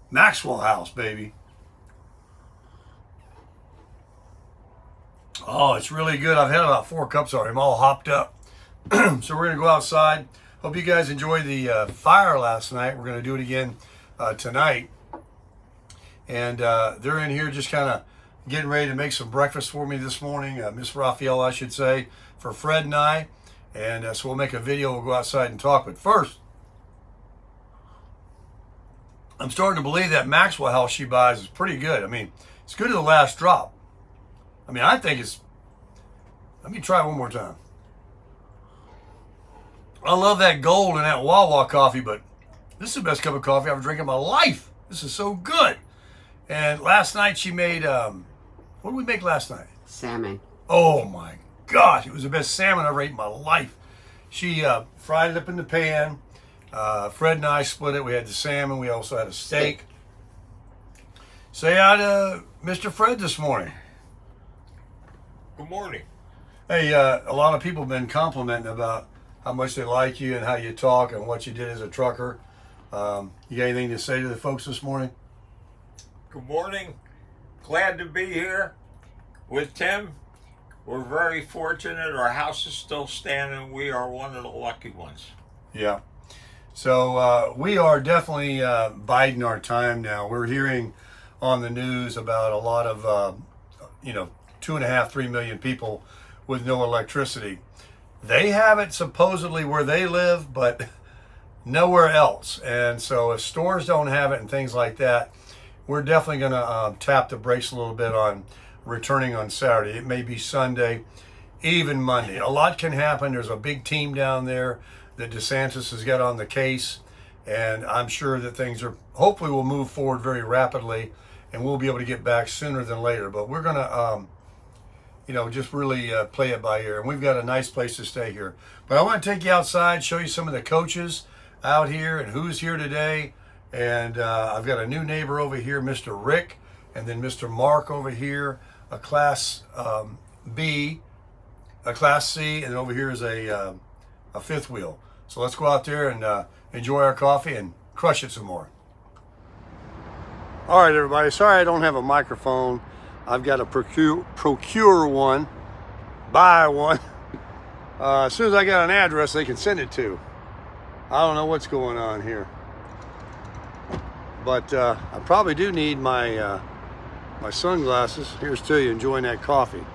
Maxwell House, baby. Oh, it's really good. I've had about 4 cups already. I'm all hopped up. So we're going to go outside. Hope you guys enjoyed the fire last night. We're going to do it again tonight. And they're in here just kind of getting ready to make some breakfast for me this morning. Miss Raphael, I should say, for Fred and I. And so we'll make a video. We'll go outside and talk. But first, I'm starting to believe that Maxwell House she buys is pretty good. I mean, it's good to the last drop. I mean, I think it's... Let me try it one more time. I love that gold and that Wawa coffee, but this is the best cup of coffee I've ever drank in my life. This is so good. And last night she made... what did we make last night? Salmon. Oh my gosh, it was the best salmon I've ever ate in my life. She fried it up in the pan. Fred and I split it. We had the salmon. We also had a steak. Say hi to Mr. Fred this morning. Good morning. Hey, a lot of people have been complimenting about how much they like you and how you talk and what you did as a trucker. You got anything to say to the folks this morning? Good morning. Glad to be here with Tim. We're very fortunate. Our house is still standing. We are one of the lucky ones. Yeah. So we are definitely biding our time now. We're hearing on the news about a lot of, 2.5, 3 million people with no electricity. They have it supposedly where they live, but nowhere else. And so if stores don't have it and things like that, we're definitely going to tap the brakes a little bit on returning on Saturday. It may be Sunday, even Monday. A lot can happen. There's a big team down there that DeSantis has got on the case, and I'm sure that things are, hopefully will move forward very rapidly, and we'll be able to get back sooner than later. But we're going to, just really play it by ear. And we've got a nice place to stay here. But I want to take you outside, show you some of the coaches out here and who's here today. And I've got a new neighbor over here, Mr. Rick, and then Mr. Mark over here, a Class B, a Class C, and over here is a fifth wheel. So let's go out there and enjoy our coffee and crush it some more. All right, everybody. Sorry I don't have a microphone. I've got to procure one, buy one. As soon as I got an address, they can send it to. I don't know what's going on here. But I probably do need my my sunglasses. Here's to you enjoying that coffee.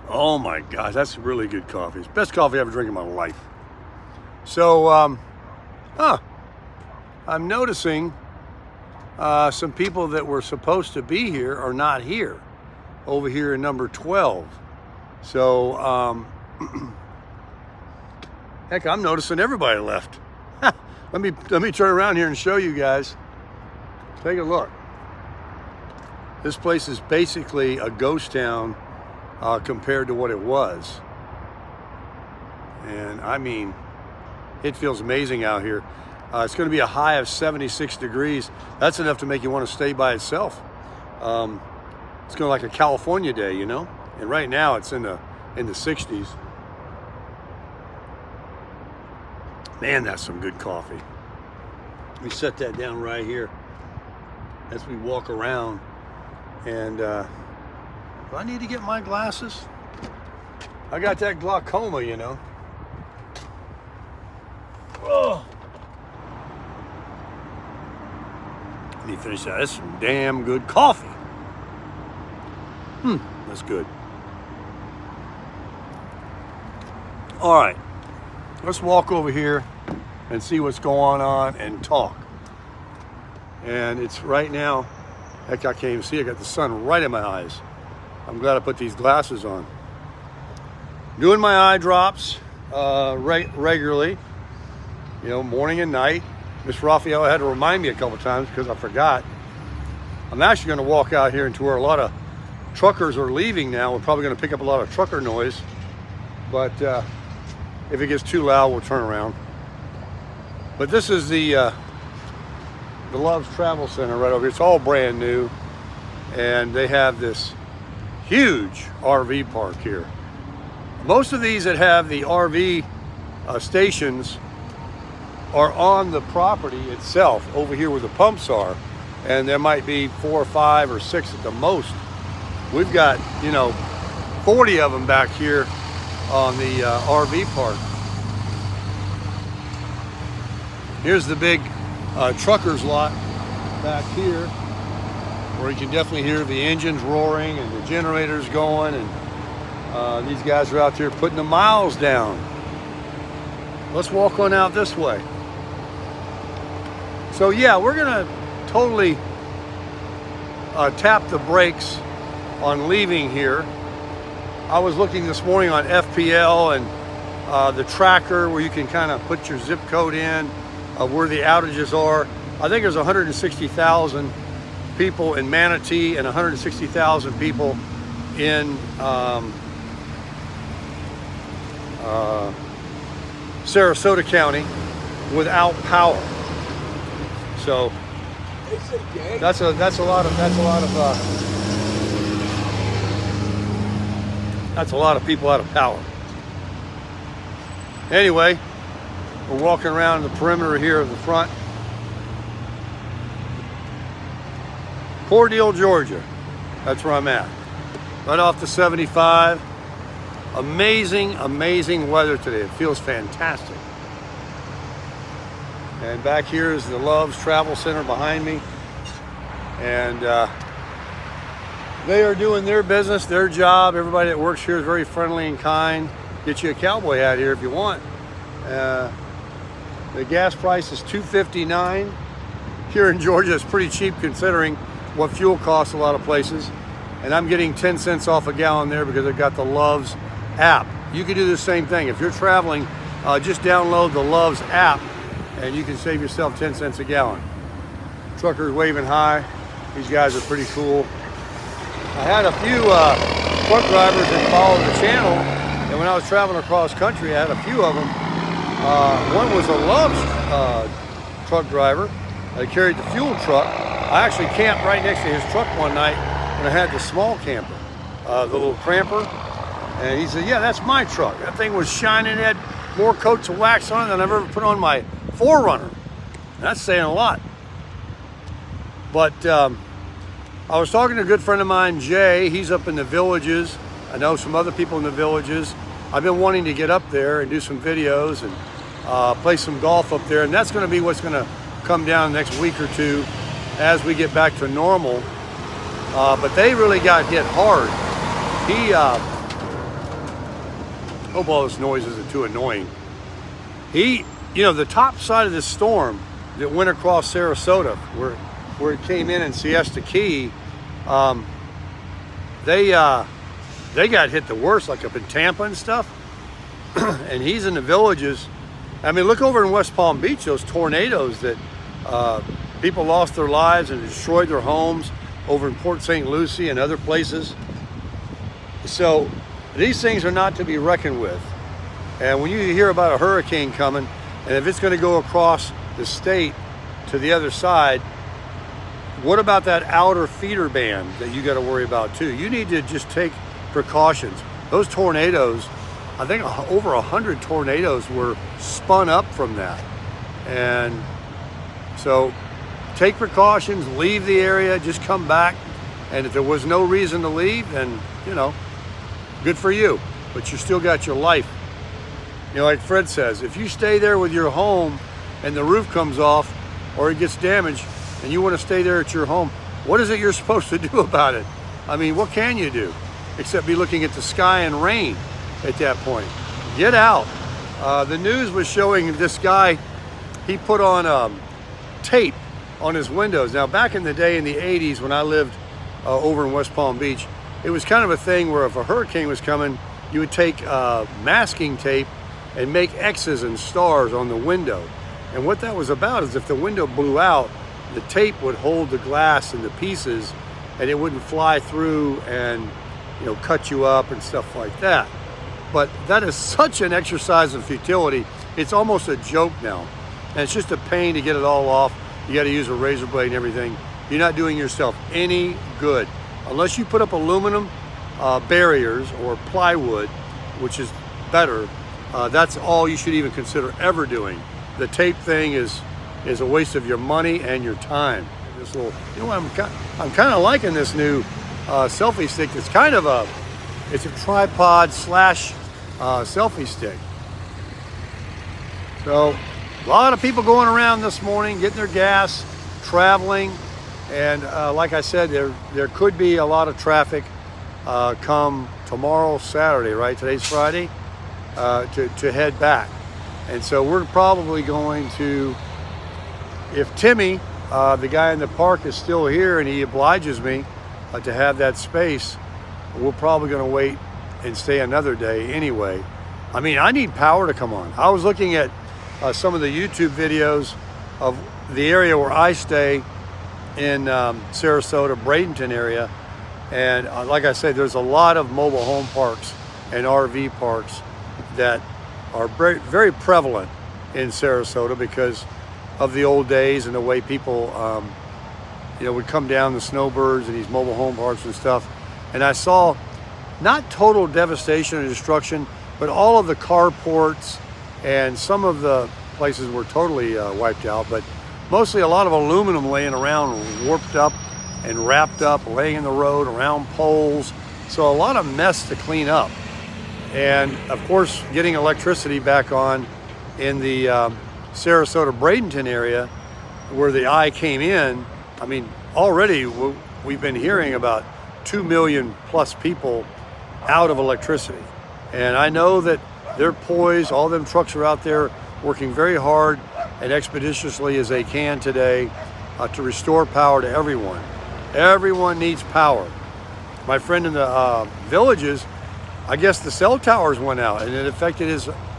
Oh my gosh, that's really good coffee. It's the best coffee I've ever drank in my life. So, I'm noticing some people that were supposed to be here are not here. Over here in number 12. So, heck, I'm noticing everybody left. Let me turn around here and show you guys. Take a look. This place is basically a ghost town compared to what it was. And I mean, it feels amazing out here. It's going to be a high of 76 degrees. That's enough to make you want to stay by itself. It's going to like a California day, you know? And right now it's in the 60s. Man, that's some good coffee. Let me set that down right here as we walk around. And do I need to get my glasses? I got that glaucoma, you know. Oh. Let me finish that. That's some damn good coffee. That's good. All right. Let's walk over here and see what's going on and talk. And it's right now, heck, I can't even see. I got the sun right in my eyes. I'm glad I put these glasses on. Doing my eye drops regularly, morning and night. Miss Raphael had to remind me a couple times because I forgot. I'm actually going to walk out here into where a lot of truckers are leaving now. We're probably going to pick up a lot of trucker noise. But if it gets too loud, we'll turn around. But this is the Love's Travel Center right over here. It's all brand new. And they have this huge RV park here. Most of these that have the RV stations are on the property itself, over here where the pumps are, and there might be 4 or 5 or 6 at the most. We've got, 40 of them back here on the RV park. Here's the big truckers lot back here, where you can definitely hear the engines roaring and the generators going, and these guys are out there putting the miles down. Let's walk on out this way. So yeah, we're gonna totally tap the brakes on leaving here. I was looking this morning on FPL and the tracker where you can kind of put your zip code in of where the outages are. I think there's 160,000 people in Manatee and 160,000 people in Sarasota County without power. So that's a lot of people out of power. Anyway, we're walking around the perimeter here of the front. Cordele, Georgia. That's where I'm at. Right off the 75. Amazing, amazing weather today. It feels fantastic. And back here is the Love's Travel Center behind me. And they are doing their business, their job. Everybody that works here is very friendly and kind. Get you a cowboy hat here if you want. The gas price is $2.59. Here in Georgia, it's pretty cheap considering what fuel costs a lot of places. And I'm getting 10 cents off a gallon there because I've got the Love's app. You can do the same thing. If you're traveling, just download the Love's app and you can save yourself 10 cents a gallon. Truckers waving hi. These guys are pretty cool. I had a few truck drivers that followed the channel, and when I was traveling across country, I had a few of them. One was a Love's truck driver. He carried the fuel truck. I actually camped right next to his truck one night when I had the small camper, the little cramper. And he said, yeah, that's my truck. That thing was shining. It had more coats of wax on it than I've ever put on my 4Runner. That's saying a lot. But I was talking to a good friend of mine, Jay. He's up in the Villages. I know some other people in the Villages. I've been wanting to get up there and do some videos and play some golf up there. And that's going to be what's going to come down the next week or two as we get back to normal. But they really got hit hard. Hope all this noise isn't too annoying. The top side of this storm that went across Sarasota, where it came in Siesta Key, they got hit the worst, like up in Tampa and stuff. And he's in the Villages. I mean, look over in West Palm Beach, those tornadoes that people lost their lives and destroyed their homes over in Port St. Lucie and other places. So these things are not to be reckoned with. And when you hear about a hurricane coming, and if it's going to go across the state to the other side, what about that outer feeder band that you got to worry about too? You need to just take precautions. Those tornadoes, I think over 100 tornadoes were spun up from that. And so take precautions, leave the area, just come back. And if there was no reason to leave, then, good for you, but you still got your life. Like Fred says, if you stay there with your home and the roof comes off or it gets damaged and you want to stay there at your home, what is it you're supposed to do about it? I mean, what can you do except be looking at the sky and rain at that point? Get out. The news was showing this guy, he put on tape on his windows. Now, back in the day in the 80s when I lived over in West Palm Beach, it was kind of a thing where if a hurricane was coming, you would take masking tape and make X's and stars on the window. And what that was about is if the window blew out, the tape would hold the glass into pieces and it wouldn't fly through and cut you up and stuff like that. But that is such an exercise in futility. It's almost a joke now. And it's just a pain to get it all off. You got to use a razor blade and everything. You're not doing yourself any good. Unless you put up aluminum barriers or plywood, which is better, that's all you should even consider ever doing. the tape thing is a waste of your money and your time. This little, you know what, I'm kind of liking this new selfie stick. It's kind of it's a tripod slash selfie stick. So a lot of people going around this morning, getting their gas, traveling, and like I said, there could be a lot of traffic come tomorrow, Saturday, right? Today's Friday, to head back. And so we're probably going to, if Timmy, the guy in the park, is still here and he obliges me to have that space, we're probably going to wait and stay another day anyway. I mean, I need power to come on. I was looking at some of the YouTube videos of the area where I stay in Sarasota, Bradenton area. And like I said, there's a lot of mobile home parks and RV parks that are very, very prevalent in Sarasota because of the old days and the way people, would come down the snowbirds and these mobile home parks and stuff. And I saw not total devastation and destruction, but all of the carports and some of the places were totally wiped out, but mostly a lot of aluminum laying around, warped up and wrapped up, laying in the road around poles. So a lot of mess to clean up. And of course, getting electricity back on in the Sarasota, Bradenton area where the eye came in. I mean, already we've been hearing about 2 million plus people out of electricity. And I know that they're poised, all them trucks are out there working very hard and expeditiously as they can today to restore power to everyone. Everyone needs power. My friend in the villages, I guess the cell towers went out and it affected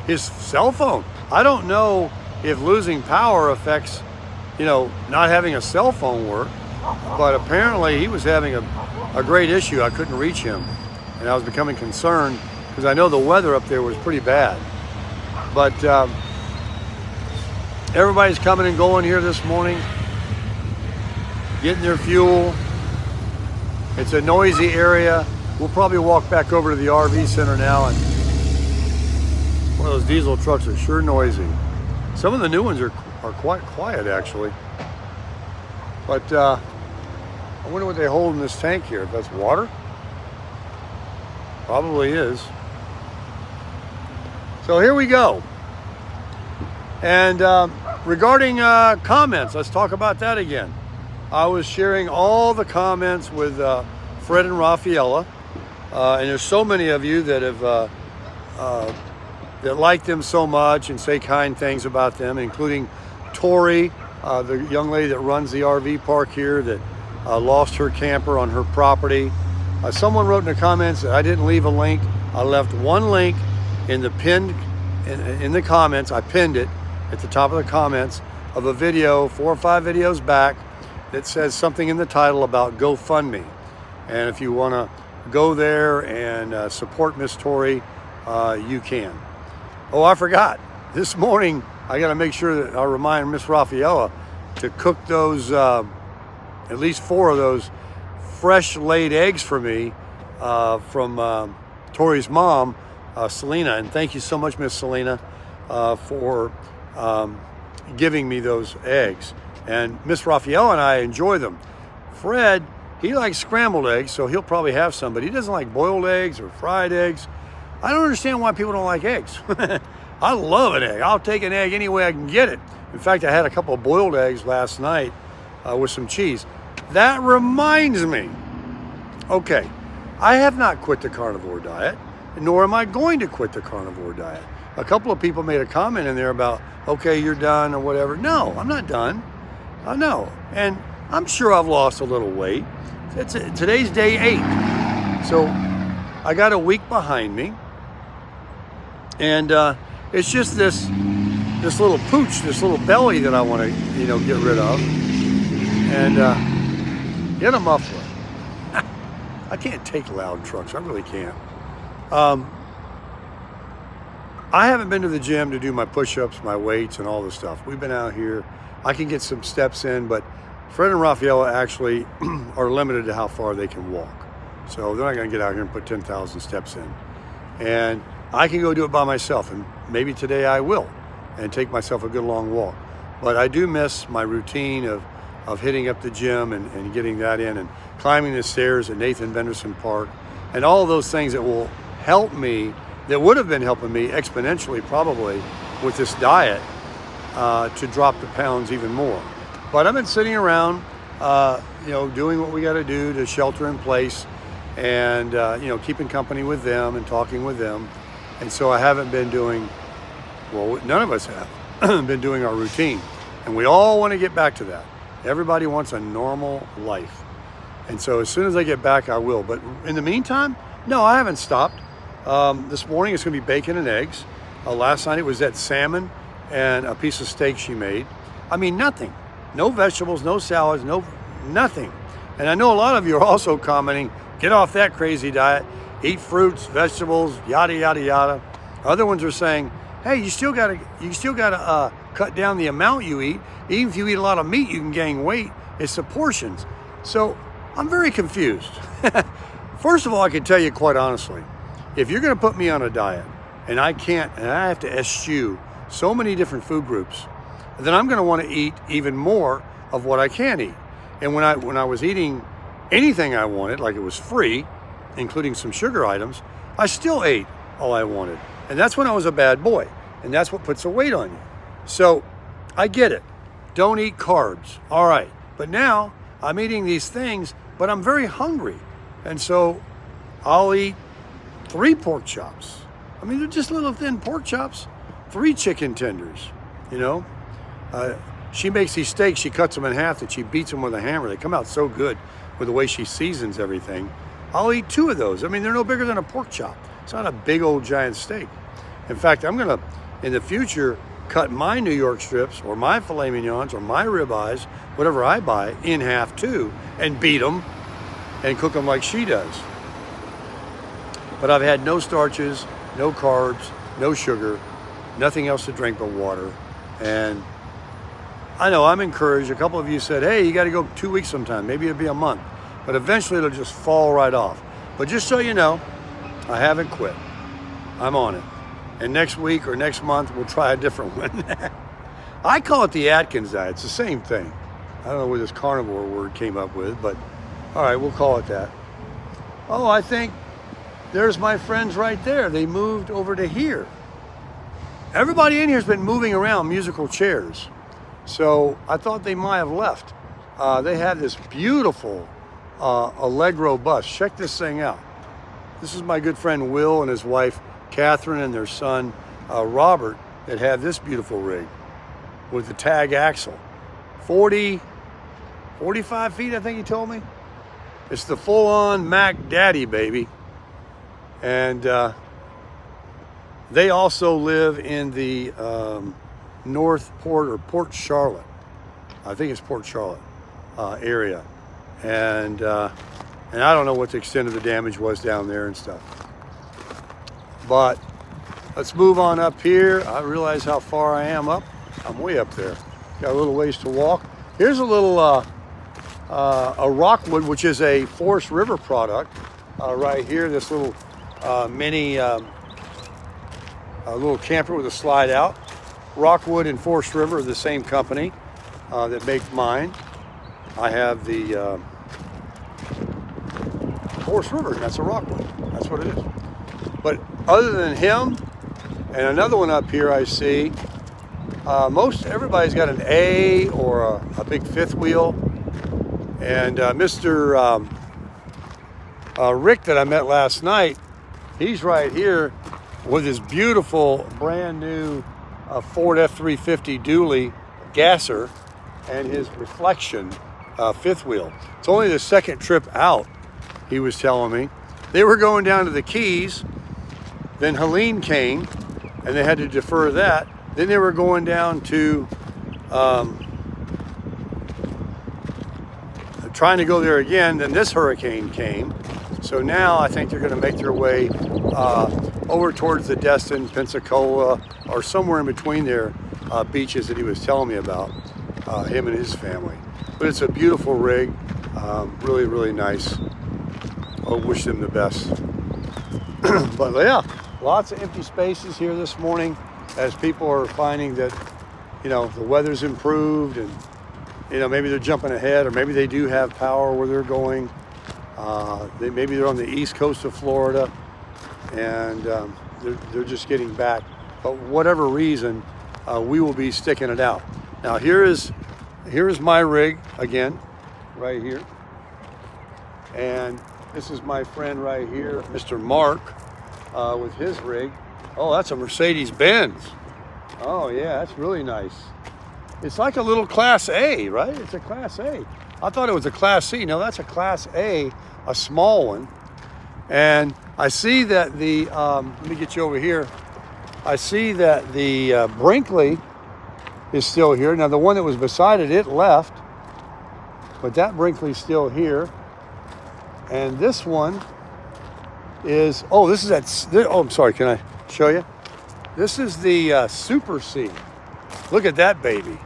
his cell phone. I don't know if losing power affects, not having a cell phone work, but apparently he was having a great issue. I couldn't reach him and I was becoming concerned because I know the weather up there was pretty bad. But everybody's coming and going here this morning, getting their fuel. It's a noisy area. We'll probably walk back over to the RV center now, and one of those diesel trucks are sure noisy. Some of the new ones are quite quiet actually. But I wonder what they hold in this tank here. If that's water? Probably is. So here we go. And regarding comments, let's talk about that again. I was sharing all the comments with Fred and Rafaela, and there's so many of you that have that like them so much and say kind things about them, including Tori, the young lady that runs the RV park here that lost her camper on her property. Someone wrote in the comments that I didn't leave a link. I left one link in the pinned in the comments. I pinned it at the top of the comments of a video 4 or 5 videos back that says something in the title about GoFundMe. And if you want to go there and support Miss Tori, you can. Oh, I forgot. This morning, I got to make sure that I remind Miss Rafaela to cook those, at least 4 of those fresh laid eggs for me from Tori's mom, Selena. And thank you so much, Miss Selena, for giving me those eggs. And Miss Rafaela and I enjoy them. Fred, he likes scrambled eggs, so he'll probably have some, but he doesn't like boiled eggs or fried eggs. I don't understand why people don't like eggs. I love an egg. I'll take an egg any way I can get it. In fact, I had a couple of boiled eggs last night with some cheese. That reminds me. Okay, I have not quit the carnivore diet, nor am I going to quit the carnivore diet. A couple of people made a comment in there about, okay, you're done or whatever. No, I'm not done. I know. And I'm sure I've lost a little weight. Today's day 8. So I got a week behind me. And it's just this little pooch, this little belly that I want to, get rid of. And get a muffler. I can't take loud trucks. I really can't. I haven't been to the gym to do my push-ups, my weights, and all this stuff. We've been out here. I can get some steps in, but Fred and Rafaela actually are limited to how far they can walk. So they're not going to get out here and put 10,000 steps in. And I can go do it by myself, and maybe today I will. and take myself a good long walk. But I do miss my routine of hitting up the gym and getting that in, and climbing the stairs at Nathan Benderson Park, and all of those things that will help me, that would have been helping me exponentially probably with this diet, to drop the pounds even more. But I've been sitting around, doing what we got to do to shelter in place, and keeping company with them and talking with them. And so I haven't been doing, well, none of us have been doing our routine, and we all want to get back to that. Everybody wants a normal life. And so as soon as I get back, I will. But in the meantime, no, I haven't stopped. This morning it's going to be bacon and eggs. Last night it was that salmon and a piece of steak she made. I mean, nothing. No vegetables, no salads, nothing. And I know a lot of you are also commenting, get off that crazy diet, eat fruits, vegetables, yada, yada, yada. Other ones are saying, hey, you still gotta cut down the amount you eat. Even if you eat a lot of meat, you can gain weight. It's the portions. So I'm very confused. First of all, I can tell you quite honestly, if you're gonna put me on a diet and I have to eschew so many different food groups, then I'm gonna wanna eat even more of what I can eat. And when I was eating anything I wanted, like it was free, including some sugar items, I still ate all I wanted. And that's when I was a bad boy. And that's what puts the weight on you. So I get it. Don't eat carbs. All right. But now I'm eating these things, but I'm very hungry. And so I'll eat 3 pork chops. I mean, they're just little thin pork chops. 3 chicken tenders, She makes these steaks, she cuts them in half, that she beats them with a hammer. They come out so good with the way she seasons everything. I'll eat 2 of those. I mean, they're no bigger than a pork chop. It's not a big old giant steak. In fact, I'm gonna, in the future, cut my New York strips or my filet mignons or my ribeyes, whatever I buy, in half too, and beat them and cook them like she does. But I've had no starches, no carbs, no sugar, nothing else to drink but water. And I know I'm encouraged. A couple of you said, hey, you got to go 2 weeks sometime. Maybe it'll be a month. But eventually it'll just fall right off. But just so you know, I haven't quit. I'm on it. And next week or next month, we'll try a different one. I call it the Atkins diet. It's the same thing. I don't know where this carnivore word came up with, but all right, we'll call it that. Oh, I think there's my friends right there. They moved over to here. Everybody in here has been moving around musical chairs. So I thought they might have left. They have this beautiful Allegro bus. Check this thing out. This is my good friend Will and his wife Catherine and their son Robert that have this beautiful rig with the tag axle. 45 feet, I think he told me. It's the full-on Mac Daddy, baby. And they also live in the North Port or Port Charlotte. I think it's Port Charlotte area. And I don't know what the extent of the damage was down there and stuff. But let's move on up here. I realize how far I am up. I'm way up there. Got a little ways to walk. Here's a little a Rockwood, which is a Forest River product. Right here, this little mini little camper with a slide out. Rockwood and Forest River are the same company that make mine. I have the Forest River, and that's a Rockwood. That's what it is. But other than him and another one up here I see, everybody's got an A or a big fifth wheel. And Mr. Rick that I met last night, he's right here with his beautiful brand new Ford F-350 dually gasser and his reflection fifth wheel. It's only the second trip out, he was telling me. They were going down to the Keys, then Helene came, and they had to defer that. Then they were going down to, trying to go there again, then this hurricane came. So now I think they're gonna make their way over towards the Destin, Pensacola, or somewhere in between there, beaches that he was telling me about, him and his family. But it's a beautiful rig, really, really nice. I wish them the best. But yeah, lots of empty spaces here this morning. as people are finding that, the weather's improved and, maybe they're jumping ahead, or maybe they do have power where they're going. Maybe they're on the east coast of Florida, and they're just getting back. But whatever reason, we will be sticking it out. Now here is my rig again, right here. And this is my friend right here, Mr. Mark, with his rig. Oh, that's a Mercedes-Benz. Oh yeah, that's really nice. It's like a little Class A, right? It's a Class A. I thought it was a Class C. No, that's a Class A, a small one. And I see that let me get you over here. I see that the Brinkley is still here. Now the one that was beside it, it left. But that Brinkley's still here. And this one is, I'm sorry, can I show you? This is the Super C. Look at that baby.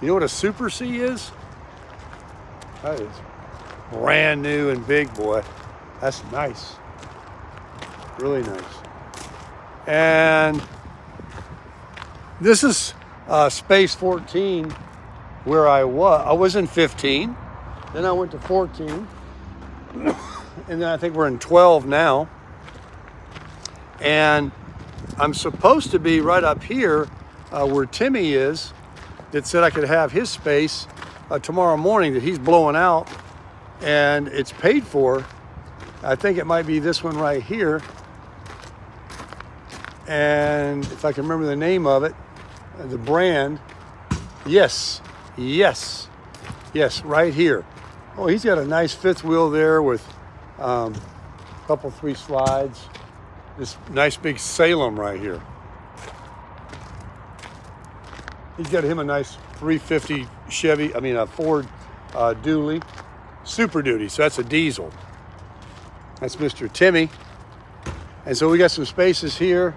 You know what a Super C is? That is brand new and big, boy. That's nice. Really nice. And this is Space 14, where I was in 15. Then I went to 14. And then I think we're in 12 now. And I'm supposed to be right up here where Timmy is, that said I could have his space tomorrow morning that he's blowing out, and it's paid for. I think it might be this one right here. And if I can remember the name of it, the brand, yes, right here. Oh, he's got a nice fifth wheel there with a couple, 3 slides. This nice big Salem right here. He's got him a nice 350 Ford dually, Super Duty. So that's a diesel. That's Mr. Timmy. And so we got some spaces here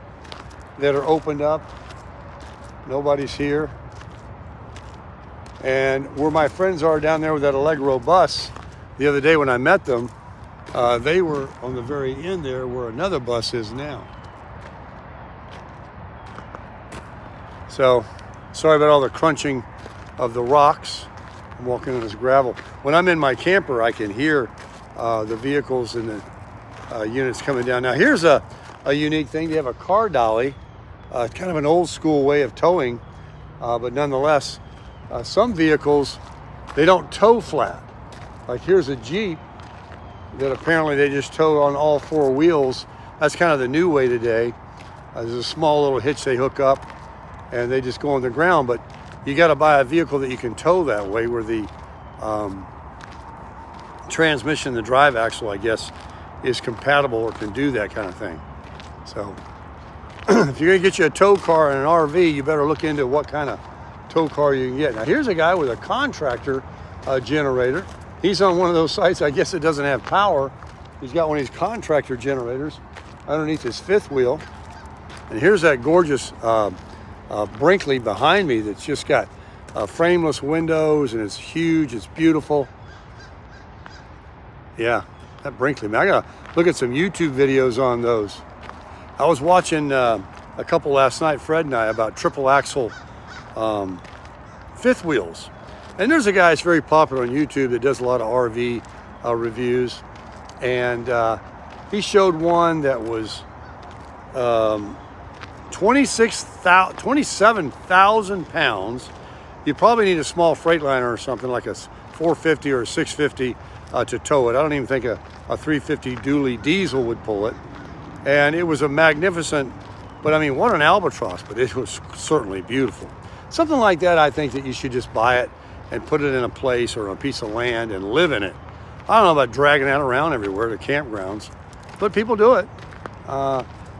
that are opened up. Nobody's here. And where my friends are down there with that Allegro bus, the other day when I met them, they were on the very end there where another bus is now. So, sorry about all the crunching of the rocks. I'm walking on this gravel. When I'm in my camper, I can hear the vehicles and the units coming down. Now, here's a unique thing. They have a car dolly, kind of an old school way of towing, but nonetheless, some vehicles, they don't tow flat. Like here's a Jeep that apparently they just tow on all 4 wheels. That's kind of the new way today. There's a small little hitch they hook up and they just go on the ground, but you got to buy a vehicle that you can tow that way, where the transmission, the drive axle, I guess, is compatible or can do that kind of thing. So if you're gonna get you a tow car and an RV, you better look into what kind of tow car you can get. Now here's a guy with a contractor generator. He's on one of those sites, I guess it doesn't have power. He's got one of these contractor generators underneath his fifth wheel. And here's that gorgeous Brinkley behind me that's just got frameless windows, and it's huge, it's beautiful. Yeah, that Brinkley, man, I gotta look at some YouTube videos on those. I was watching a couple last night, Fred and I, about triple axle fifth wheels. And there's a guy that's very popular on YouTube that does a lot of RV reviews. And he showed one that was 27,000 pounds. You probably need a small Freightliner or something like a 450 or a 650 to tow it. I don't even think a 350 dually diesel would pull it. And it was a magnificent, but I mean, what an albatross, but it was certainly beautiful. Something like that, I think that you should just buy it and put it in a place or a piece of land and live in it. I don't know about dragging that around everywhere to campgrounds, but people do it.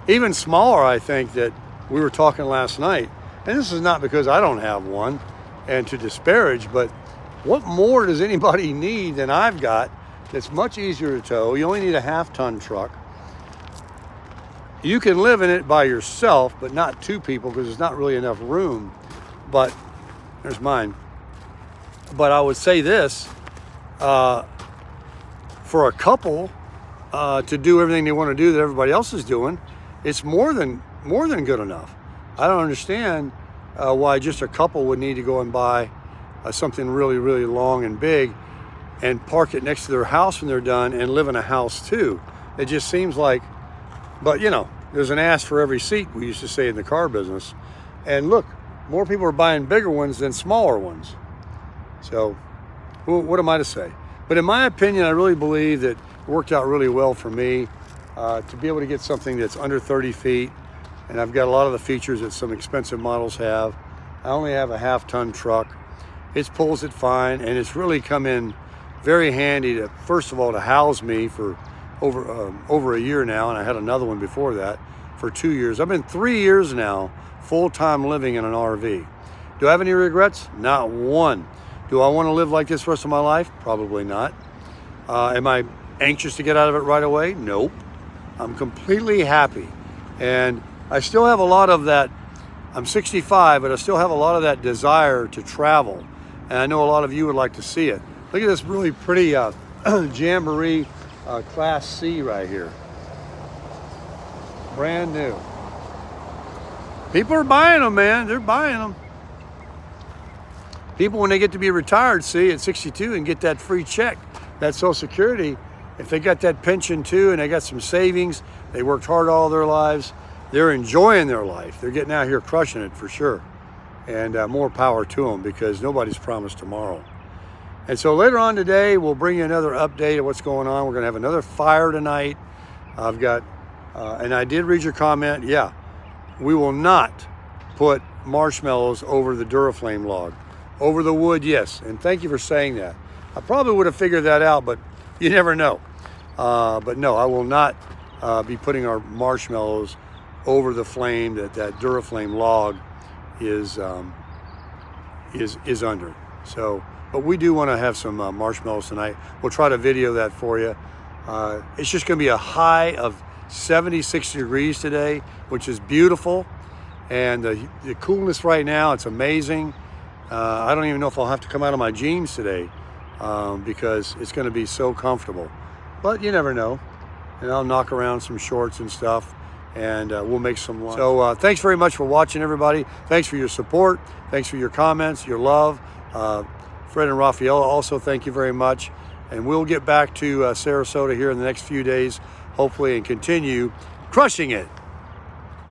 Even smaller, I think, that we were talking last night, and this is not because I don't have one and to disparage, but what more does anybody need than I've got that's much easier to tow? You only need a half-ton truck. You can live in it by yourself, but not 2 people because there's not really enough room. But there's mine. But I would say this, for a couple to do everything they want to do that everybody else is doing, it's more than more than good enough. I don't understand why just a couple would need to go and buy something really, really long and big and park it next to their house when they're done and live in a house too. It just seems like, but you know, there's an ass for every seat, we used to say in the car business. And look, more people are buying bigger ones than smaller ones. So what am I to say? But in my opinion, I really believe that it worked out really well for me to be able to get something that's under 30 feet. And I've got a lot of the features that some expensive models have. I only have a half-ton truck. It pulls it fine, and it's really come in very handy to, first of all, to house me for over a year now, and I had another one before that for 2 years. I've been 3 years now full-time living in an RV. Do I have any regrets? Not one. Do I want to live like this the rest of my life? Probably not. Am I anxious to get out of it right away? Nope. I'm completely happy. And I still have a lot of that. I'm 65, but I still have a lot of that desire to travel. And I know a lot of you would like to see it. Look at this really pretty Jamboree Class C right here. Brand new. People are buying them, man. They're buying them. People, when they get to be retired, see, at 62 and get that free check, that Social Security, if they got that pension too and they got some savings, they worked hard all their lives, they're enjoying their life. They're getting out here crushing it for sure. And more power to them, because nobody's promised tomorrow. And so later on today, we'll bring you another update of what's going on. We're going to have another fire tonight. I've got, and I did read your comment. Yeah, we will not put marshmallows over the Duraflame log. Over the wood, yes. And thank you for saying that. I probably would have figured that out, but you never know. But no, I will not be putting our marshmallows over the flame that Duraflame log is under. So, but we do want to have some marshmallows tonight. We'll try to video that for you. It's just going to be a high of 76 degrees today, which is beautiful. And the coolness right now, it's amazing. I don't even know if I'll have to come out of my jeans today because it's going to be so comfortable. But you never know. And I'll knock around some shorts and stuff, and we'll make some lunch. So thanks very much for watching, everybody. Thanks for your support. Thanks for your comments, your love. Fred and Raphael, also thank you very much. And we'll get back to Sarasota here in the next few days, hopefully, and continue crushing it.